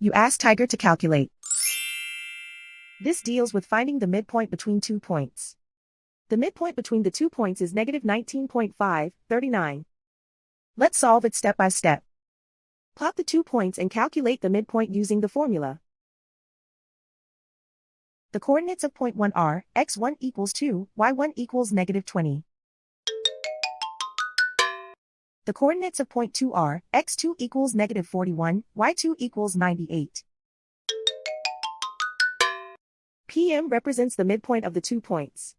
You ask Tiger to calculate. This deals with finding the midpoint between 2 points. The midpoint between the 2 points is negative 19.5, 39. Let's solve it step by step. Plot the 2 points and calculate the midpoint using the formula. The coordinates of point 1 are, x1 equals 2, y1 equals negative 20. The coordinates of point 2 are, x2 equals negative 41, y2 equals 98. PM represents the midpoint of the 2 points.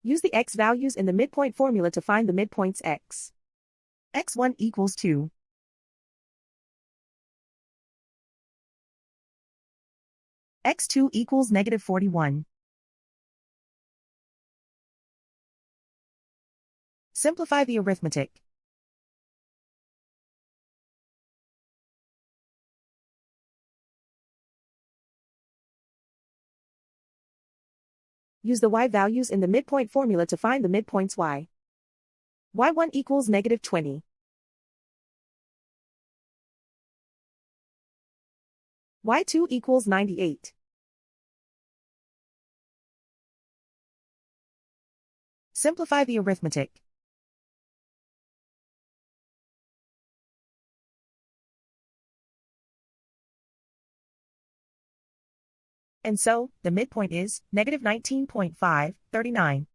Use the x values in the midpoint formula to find the midpoints x. x1 equals 2. x2 equals negative 41. Simplify the arithmetic. Use the y values in the midpoint formula to find the midpoints y. y1 equals negative 20. y2 equals 98. Simplify the arithmetic. And so, the midpoint is negative 19.5, 39.